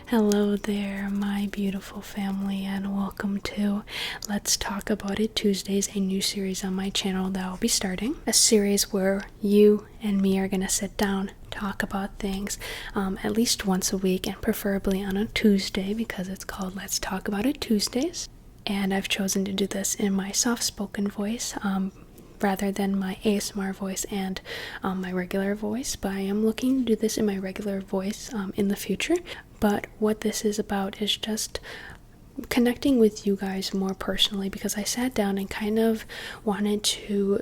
Hello there, my beautiful family, and welcome to Let's Talk About It Tuesdays, a new series on my channel that I'll be starting. A series where you and me are going to sit down, talk about things at least once a week, and preferably on a Tuesday because it's called Let's Talk About It Tuesdays. And I've chosen to do this in my soft-spoken voice rather than my ASMR voice and my regular voice, but I am looking to do this in my regular voice in the future. But what this is about is just connecting with you guys more personally, because I sat down and kind of wanted to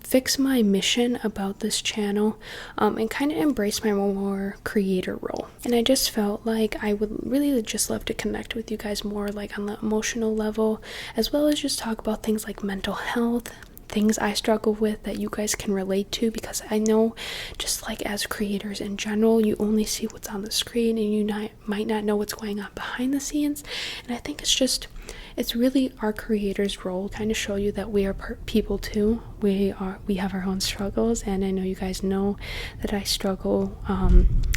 fix my mission about this channel and kind of embrace my more creator role. And I just felt like I would really just love to connect with you guys more, like on the emotional level, as well as just talk about things like mental health, things I struggle with that you guys can relate to, because I know just like as creators in general, you only see what's on the screen and you might not know what's going on behind the scenes. And I think it's really our creators' role kind of show you that we are people too. We have our own struggles, and I know you guys know that I struggle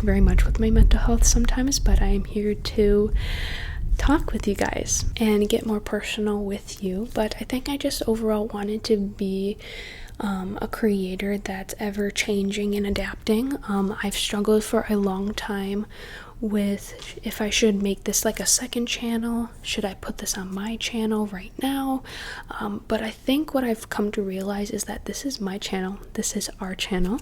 very much with my mental health sometimes, but I am here to talk with you guys and get more personal with you. But I think I just overall wanted to be a creator that's ever changing and adapting. I've struggled for a long time with if I should make this like a second channel, should I put this on my channel right now, but I think what I've come to realize is that this is my channel, this is our channel,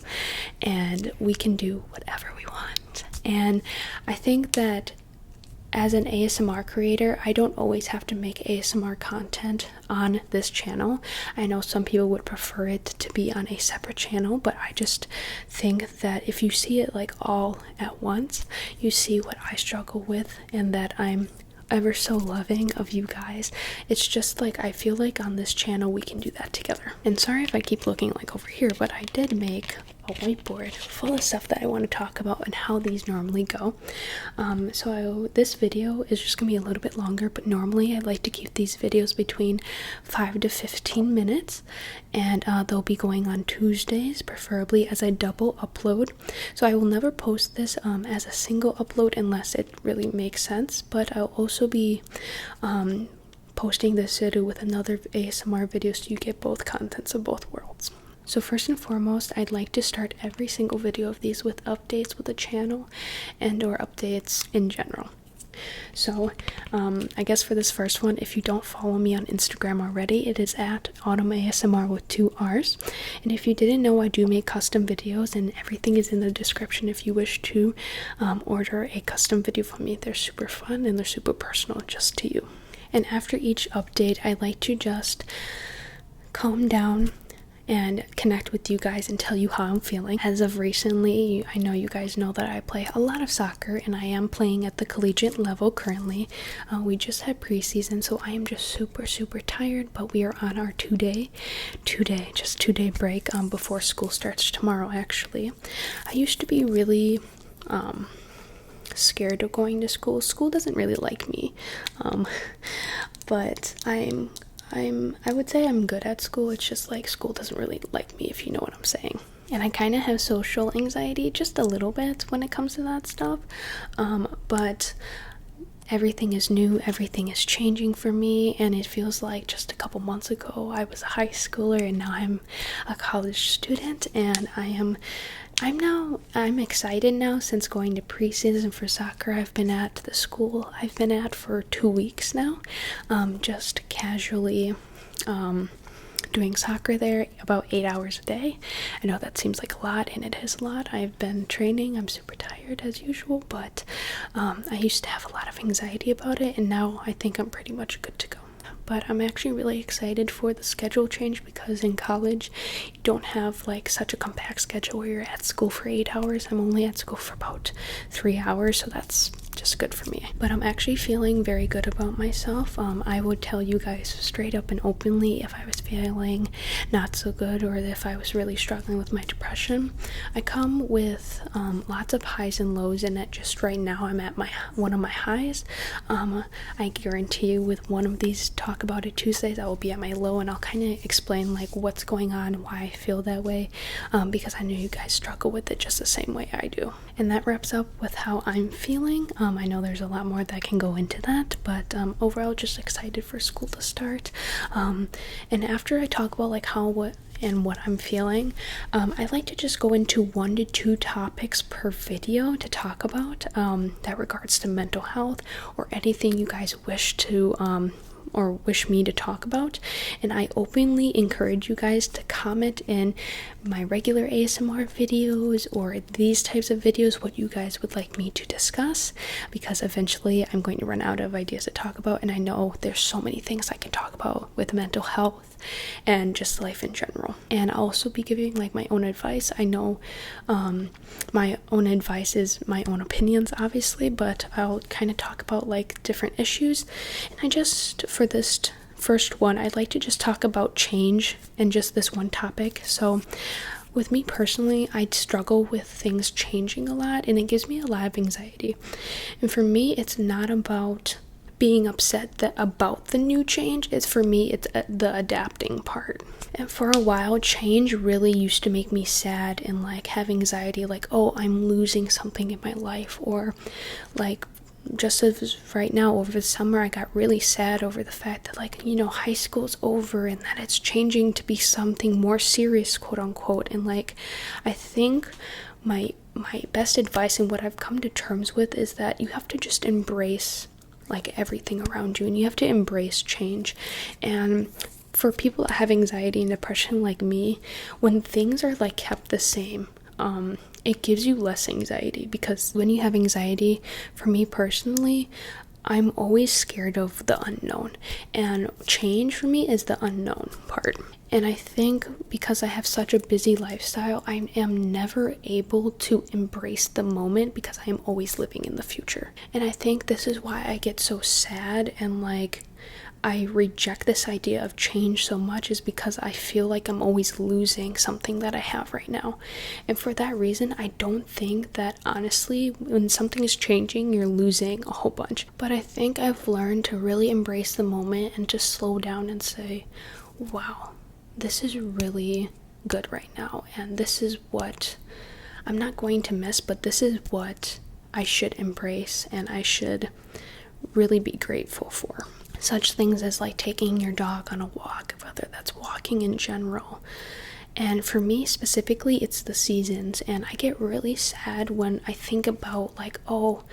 and we can do whatever we want. And I think that as an ASMR creator, I don't always have to make ASMR content on this channel. I know some people would prefer it to be on a separate channel, but I just think that if you see it like all at once, you see what I struggle with and that I'm ever so loving of you guys. It's just like I feel like on this channel we can do that together. And sorry if I keep looking like over here, but I did make a whiteboard full of stuff that I want to talk about and how these normally go. So this video is just gonna be a little bit longer, but normally I like to keep these videos between 5 to 15 minutes, and they'll be going on Tuesdays, preferably as a double upload. So I will never post this as a single upload unless it really makes sense, but I'll also be posting this video with another ASMR video so you get both contents of both worlds. So first and foremost, I'd like to start every single video of these with updates with the channel and or updates in general. So I guess for this first one, if you don't follow me on Instagram already, it is at autumnasmr with 2 R's. And if you didn't know, I do make custom videos, and everything is in the description if you wish to order a custom video from me. They're super fun and they're super personal just to you. And after each update, I like to just calm down and connect with you guys and tell you how I'm feeling. As of recently, I know you guys know that I play a lot of soccer, and I am playing at the collegiate level currently. We just had preseason, so I am just super tired, but we are on our two-day break before school starts tomorrow. Actually, I used to be really scared of going to school. School doesn't really like me, but I would say I'm good at school. It's just like school doesn't really like me, if you know what I'm saying. And I kind of have social anxiety just a little bit when it comes to that stuff. But everything is new, everything is changing for me, and it feels like just a couple months ago I was a high schooler and now I'm a college student, and I'm excited now. Since going to preseason for soccer, I've been at the school I've been at for 2 weeks now, just casually doing soccer there about 8 hours a day. I know that seems like a lot, and it is a lot. I've been training. I'm super tired as usual, but I used to have a lot of anxiety about it, and now I think I'm pretty much good to go. But I'm actually really excited for the schedule change, because in college you don't have like such a compact schedule where you're at school for 8 hours. I'm only at school for about 3 hours, so that's just good for me. But I'm actually feeling very good about myself. I would tell you guys straight up and openly if I was feeling not so good or if I was really struggling with my depression. I come with lots of highs and lows, and that just right now I'm at one of my highs. I guarantee you with one of these Talk About It Tuesdays I will be at my low, and I'll kind of explain like what's going on, why I feel that way, because I know you guys struggle with it just the same way I do. And that wraps up with how I'm feeling. I know there's a lot more that can go into that, but overall just excited for school to start. And after I talk about like what I'm feeling, I like to just go into 1 to 2 topics per video to talk about that regards to mental health or anything you guys wish to or wish me to talk about. And I openly encourage you guys to comment in my regular ASMR videos or these types of videos what you guys would like me to discuss, because eventually I'm going to run out of ideas to talk about, and I know there's so many things I can talk about with mental health and just life in general. And I'll also be giving like my own advice. I know my own advice is my own opinions, obviously, but I'll kind of talk about like different issues. And I just, for this first one, I'd like to just talk about change and just this one topic. So with me personally, I struggle with things changing a lot, and it gives me a lot of anxiety. And for me, it's not about being upset about the new change. It's for me, it's the adapting part. And for a while, change really used to make me sad and like have anxiety, like, oh, I'm losing something in my life, or like just as right now over the summer, I got really sad over the fact that like, you know, high school's over and that it's changing to be something more serious, quote unquote. And like, I think my best advice and what I've come to terms with is that you have to just embrace like everything around you, and you have to embrace change. And for people that have anxiety and depression like me, when things are like kept the same, it gives you less anxiety, because when you have anxiety, for me personally, I'm always scared of the unknown, and change for me is the unknown part. And I think because I have such a busy lifestyle, I am never able to embrace the moment because I am always living in the future. And I think this is why I get so sad and like I reject this idea of change so much, is because I feel like I'm always losing something that I have right now. And for that reason, I don't think that honestly, when something is changing, you're losing a whole bunch. But I think I've learned to really embrace the moment and just slow down and say, wow, this is really good right now. And this is what I'm not going to miss, but this is what I should embrace and I should really be grateful for. Such things as like taking your dog on a walk, whether that's walking in general. And for me specifically, it's the seasons. And I get really sad when I think about like, oh,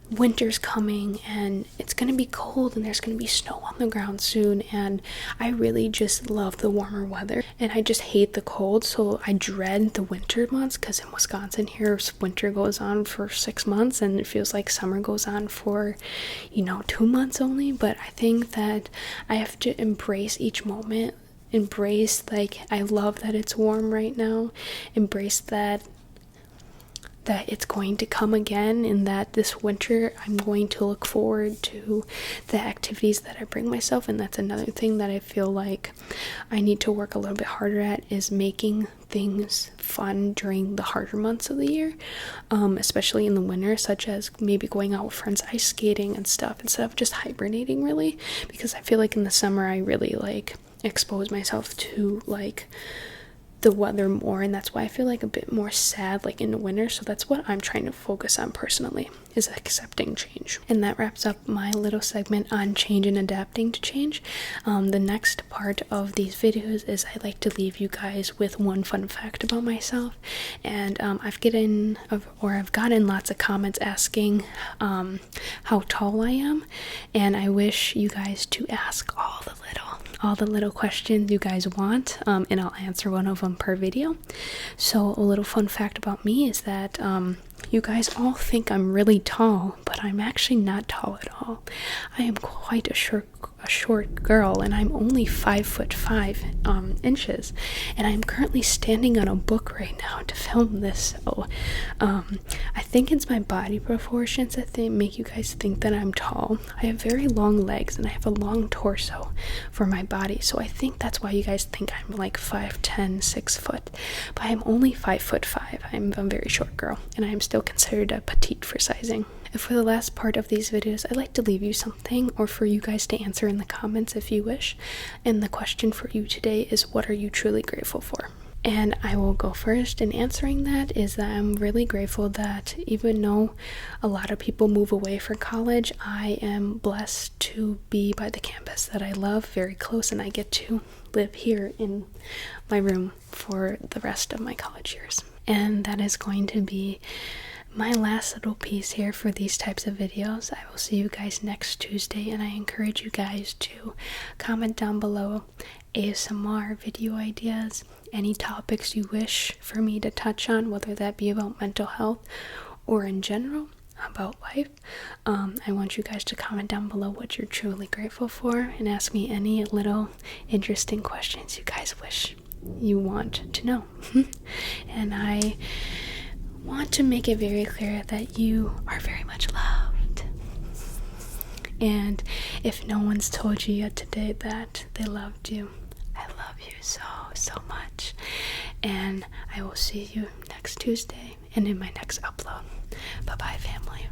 winter's coming and it's gonna be cold and there's gonna be snow on the ground soon, and I really just love the warmer weather and I just hate the cold. So I dread the winter months, because in Wisconsin here, winter goes on for 6 months and it feels like summer goes on for 2 months only. But I think that I have to embrace each moment, embrace like I love that it's warm right now, embrace that it's going to come again, and that this winter I'm going to look forward to the activities that I bring myself. And that's another thing that I feel like I need to work a little bit harder at, is making things fun during the harder months of the year, especially in the winter, such as maybe going out with friends ice skating and stuff, instead of just hibernating really, because I feel like in the summer I really like expose myself to like the weather more, and that's why I feel like a bit more sad like in the winter. So that's what I'm trying to focus on personally, is accepting change. And that wraps up my little segment on change and adapting to change. The next part of these videos is I like to leave you guys with one fun fact about myself. And I've gotten lots of comments asking how tall I am, and I wish you guys to ask all the little questions you guys want, and I'll answer one of them per video. So a little fun fact about me is that you guys all think I'm really tall, but I'm actually not tall at all. I am quite a short girl, and I'm only 5'5" inches, and I'm currently standing on a book right now to film this. So I think it's my body proportions that make you guys think that I'm tall. I have very long legs and I have a long torso for my body, so I think that's why you guys think I'm like 5'10", 6 foot, but I'm only 5'5". I'm a very short girl, and I am still considered a petite for sizing. And for the last part of these videos, I'd like to leave you something, or for you guys to answer in the comments if you wish. And the question for you today is, what are you truly grateful for? And I will go first in answering that. Is that I'm really grateful that even though a lot of people move away for college, I am blessed to be by the campus that I love, very close, and I get to live here in my room for the rest of my college years. And that is going to be my last little piece here for these types of videos. I will see you guys next Tuesday, and I encourage you guys to comment down below ASMR video ideas, any topics you wish for me to touch on, whether that be about mental health or in general about life. I want you guys to comment down below what you're truly grateful for and ask me any little interesting questions you guys wish you want to know. And I want to make it very clear that you are very much loved. And if no one's told you yet today that they loved you, I love you so much. And I will see you next Tuesday and in my next upload. Bye bye, family.